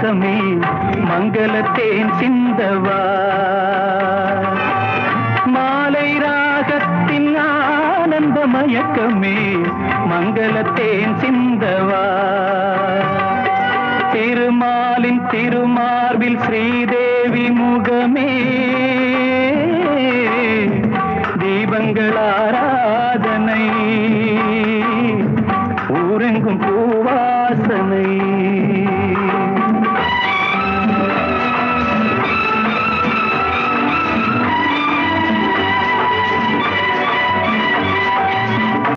வாசமே மங்களத்தேன் சிந்தவா மாலை ராகத்தின் ஆனந்த மயக்கமே மங்களத்தேன் சிந்தவா திருமாலின் திருமார்பில் ஸ்ரீதேவி முகமே தீபங்கள் ஆராதனை ஊரெங்கும் பூவாசனை